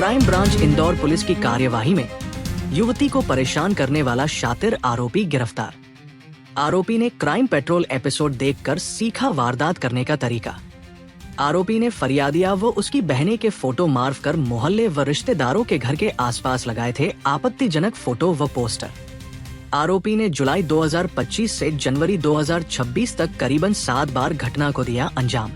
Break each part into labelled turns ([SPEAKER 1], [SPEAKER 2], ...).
[SPEAKER 1] Crime branch Indore police की कार्यवाही में युवती को परेशान करने वाला शातिर आरोपी गिरफ्तार। आरोपी ने क्राइम पेट्रोल एपिसोड देखकर सीखा वारदात करने का तरीका। आरोपी ने फरियादिया व उसकी बहने के फोटो मार्क कर मोहल्ले व रिश्तेदारों के घर के आसपास लगाए थे आपत्तिजनक फोटो व पोस्टर। आरोपी ने जुलाई 2025 से जनवरी 2026 तक करीबन 7 बार घटना को दिया अंजाम।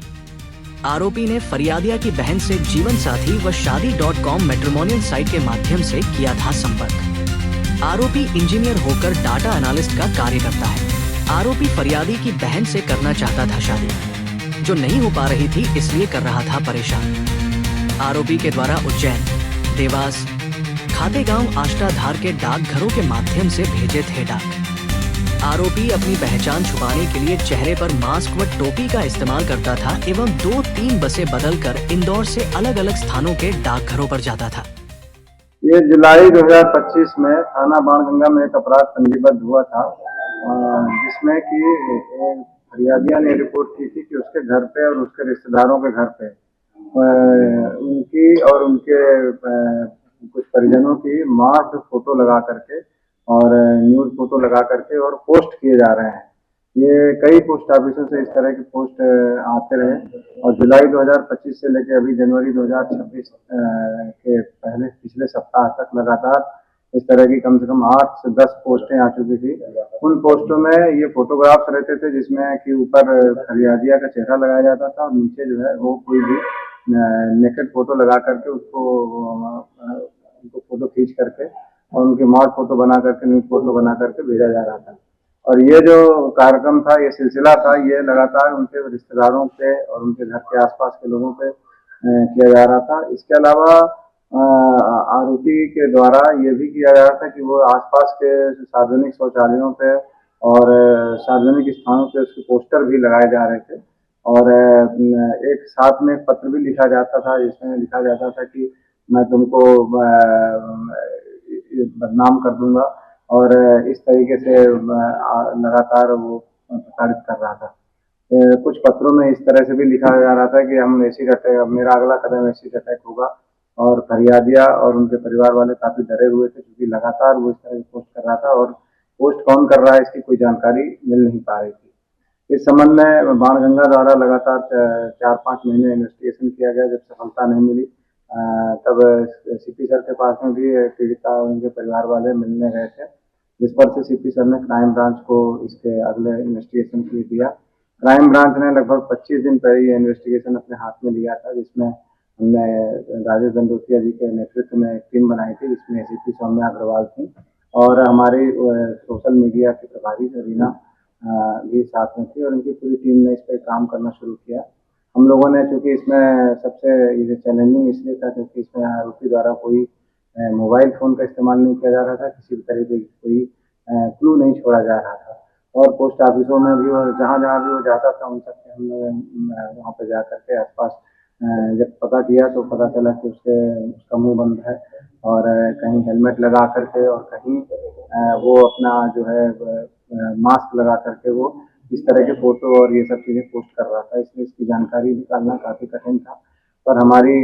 [SPEAKER 1] आरोपी ने फरियादिया की बहन से जीवन साथी व शादी.com मैट्रिमोनियल साइट के माध्यम से किया था संपर्क। आरोपी इंजीनियर होकर डाटा एनालिस्ट का कार्य करता है। आरोपी फरियादी की बहन से करना चाहता था शादी, जो नहीं हो पा रही थी, इसलिए कर रहा था परेशान। आरोपी के द्वारा उज्जैन, देवास, खातेगांव, आष्टाधार के डाकघरों के माध्यम से भेजे थे डाक। आरोपी अपनी पहचान छुपाने के लिए चेहरे पर मास्क व टोपी का इस्तेमाल करता था एवं 2-3 बसें बदलकर इंदौर से अलग अलग स्थानों के डाकघरों पर जाता था।
[SPEAKER 2] ये जुलाई 2025 में थाना बाणगंगा में एक अपराध पंजीबद्ध हुआ था, जिसमें कि फरियादिया ने रिपोर्ट की थी कि उसके घर पे और उसके रिश्तेदारों के घर पे उनकी और उनके कुछ परिजनों की मास्क फोटो लगा करके और न्यूड फोटो लगा करके और पोस्ट किए जा रहे हैं। ये कई पोस्ट ऑफिसों से इस तरह के पोस्ट आते रहे और जुलाई 2025 से लेकर अभी जनवरी 2026 के पिछले सप्ताह तक लगातार इस तरह की कम से कम 8 से 10 पोस्टें आ चुकी थी। उन पोस्टों में ये फोटोग्राफ्स रहते थे जिसमें कि ऊपर फरियादिया का चेहरा लगाया जाता था और नीचे जो है वो कोई भी नेकेड फोटो लगा करके उनको फोटो खींच करके और उनकी मॉड फोटो बना करके न्यूड फोटो बना करके भेजा जा रहा था। और ये जो कार्यक्रम था, ये सिलसिला था, ये लगातार उनके रिश्तेदारों पे और उनके घर के आसपास के लोगों पे किया जा रहा था। इसके अलावा आरोपी के द्वारा ये भी किया जा रहा था कि वो आसपास के सार्वजनिक शौचालयों पे और सार्वजनिक स्थानों पे उसके पोस्टर भी लगाए जा रहे थे और एक साथ में पत्र भी लिखा जाता था जिसमें लिखा जाता था कि मैं तुमको बदनाम कर दूंगा और इस तरीके से लगातार वो प्रसारित कर रहा था। कुछ पत्रों में इस तरह से भी लिखा जा रहा था कि हम एसिड अटैक, मेरा अगला कदम एसिड अटैक होगा और फरियादिया और उनके परिवार वाले काफी डरे हुए थे क्योंकि लगातार वो इस तरह की पोस्ट कर रहा था और पोस्ट कौन कर रहा है इसकी कोई जानकारी मिल नहीं पा रही थी। इस संबंध में बाणगंगा द्वारा लगातार 4-5 महीने इन्वेस्टिगेशन किया गया। जब सफलता नहीं मिली तब सीपी सर के पास में भी पीड़िता और उनके परिवार वाले मिलने गए थे, जिस पर से सीपी सर ने क्राइम ब्रांच को इसके अगले इन्वेस्टिगेशन के लिए दिया। क्राइम ब्रांच ने लगभग 25 दिन पहले ये इन्वेस्टिगेशन अपने हाथ में लिया था, जिसमें हमने राजेश दंडोतिया जी के नेतृत्व में एक टीम बनाई थी जिसमें एसीपी सौम्या अग्रवाल थी और हमारी सोशल मीडिया की प्रभारी रीना भी साथ में थी और उनकी पूरी टीम ने इस पर काम करना शुरू किया। हम लोगों ने, चूंकि इसमें सबसे ये चैलेंजिंग इसलिए था क्योंकि इसमें आरोपी द्वारा कोई मोबाइल फ़ोन का इस्तेमाल नहीं किया जा रहा था, किसी भी तरीके की कोई क्लू नहीं छोड़ा जा रहा था और पोस्ट ऑफिसों में भी और जहाँ भी वो जाता था उन सबके हम लोग वहाँ पर जा करके आसपास जब पता किया तो पता चला कि उसका मुंह बंद है और कहीं हेलमेट लगा करके और कहीं वो अपना जो है मास्क लगा करके वो इस तरह के फोटो और ये सब चीज़ें पोस्ट कर रहा था, इसलिए इसकी जानकारी निकालना काफ़ी कठिन था। पर हमारी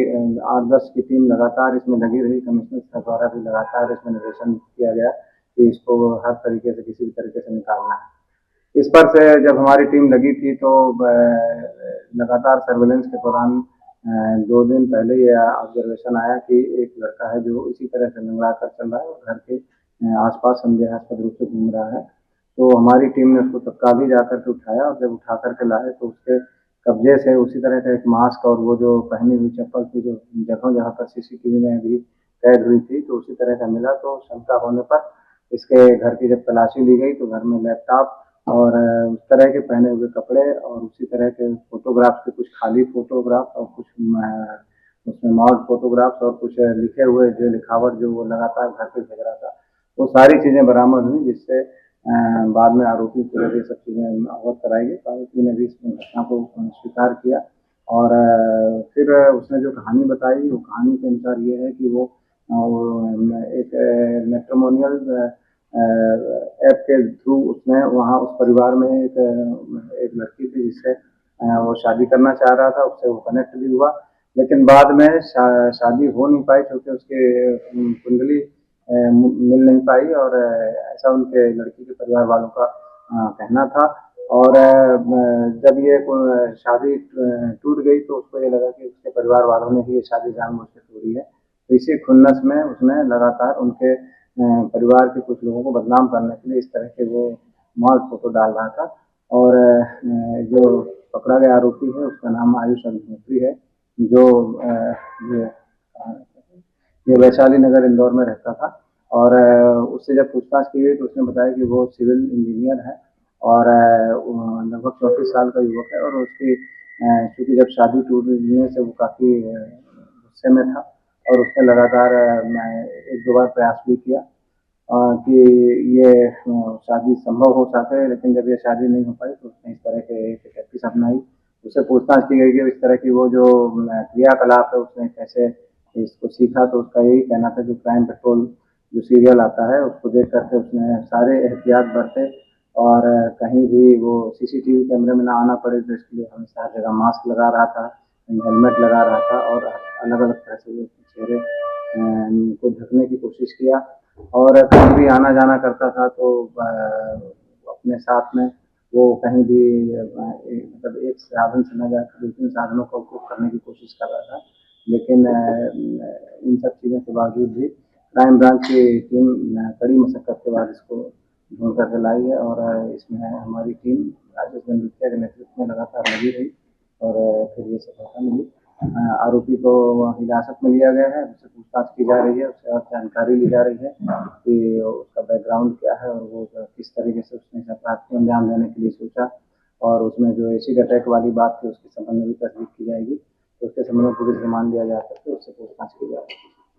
[SPEAKER 2] 8-10 की टीम लगातार इसमें लगी रही। कमिश्नर साहब द्वारा भी लगातार इसमें निर्देशन किया गया कि इसको हर तरीके से किसी भी तरीके से निकालना है। इस पर से जब हमारी टीम लगी थी तो लगातार सर्वेलेंस के दौरान 2 दिन पहले ये ऑब्जर्वेशन आया कि एक लड़का है जो इसी तरह से लंगड़ा कर चल रहा है और घर के आसपास संदेहास्पद रूप से घूम रहा है। तो हमारी टीम ने उसको तत्काल ही जाकर के उठाया और जब उठा करके लाए तो उसके कब्जे से उसी तरह का एक मास्क और वो जो पहनी हुई चप्पल थी जो जगह पर सीसीटीवी में भी कैद हुई थी तो उसी तरह का मिला। तो शंका होने पर इसके घर की जब तलाशी ली गई तो घर में लैपटॉप और उस तरह के पहने हुए कपड़े और उसी तरह के फोटोग्राफ्स के कुछ खाली फोटोग्राफ और कुछ उसमें मॉड फोटोग्राफ्स और कुछ लिखे हुए जो लिखावट जो वो लगातार घर पे भेज रहा था, वो सारी चीज़ें बरामद हुई जिससे बाद में आरोपी को ये सब चीज़ें अवगत कराई गई। आरोपी ने भी इस घटना को स्वीकार किया और फिर उसने जो कहानी बताई वो कहानी के अनुसार ये है कि वो एक मैट्रिमोनियल ऐप के थ्रू उसने वहाँ उस परिवार में एक लड़की थी जिससे वो शादी करना चाह रहा था, उससे वो कनेक्ट भी हुआ लेकिन बाद में शादी हो नहीं पाई क्योंकि उसकी कुंडली मिल नहीं पाई, और ऐसा उनके लड़की के परिवार वालों का कहना था। और जब ये शादी टूट गई तो उसको ये लगा कि उसके परिवार वालों ने ही ये शादी जानबूझ के तोड़ी है। तो इसी खुन्नस में उसने लगातार उनके परिवार के कुछ लोगों को बदनाम करने के लिए इस तरह के वो मॉड फोटो डाल रहा था। और जो पकड़ा गया आरोपी है उसका नाम आयुष अग्निहोत्री है, जो ये ये वैशाली नगर इंदौर में रहता था। और उससे जब पूछताछ की गई तो उसने बताया कि वो सिविल इंजीनियर है, और लगभग 34 साल का युवक है, और उसकी चूंकि जब शादी टूटने से वो काफ़ी गुस्से में था, और उसने लगातार एक दो बार प्रयास भी किया कि ये शादी संभव हो सके, लेकिन जब ये शादी नहीं हो पाई तो उसने इस तरह के टैक्टिक्स अपनाई। उससे पूछताछ की गई कि इस तरह की वो जो क्रियाकलाप है उसने कैसे इसको सीखा, तो उसका यही कहना था कि क्राइम पेट्रोल जो सीरियल आता है उसको देख करके उसने सारे एहतियात बरते, और कहीं भी वो सीसीटीवी कैमरे में ना आना पड़े तो इसके लिए हमेशा हर जगह मास्क लगा रहा था, कहीं हेलमेट लगा रहा था, और अलग अलग तरह से वो चेहरे को ढकने की कोशिश किया। और कहीं भी आना जाना करता था तो अपने साथ में वो कहीं भी मतलब एक साधन से न जाकर दूसरे साधनों का उपयोग करने की कोशिश कर रहा था। लेकिन इन सब चीज़ों के बावजूद भी क्राइम ब्रांच की टीम कड़ी मशक्कत के बाद इसको ढूंढ करके लाई है, और इसमें हमारी टीम राजेश गंडुतिया के नेतृत्व में लगातार लगी रही, और फिर ये सफलता मिली। आरोपी को हिरासत में लिया गया है, उससे पूछताछ की जा रही है, उससे और जानकारी ली जा रही है कि उसका बैकग्राउंड क्या है, और वो किस तरीके से उसने इस अपराध को अंजाम देने के लिए सोचा। और उसमें जो एसिड अटैक वाली बात थी उसके संबंध में भी तस्दीक की जाएगी, तो उसके संबंध में पुलिस रिमांड दिया जा सकता है।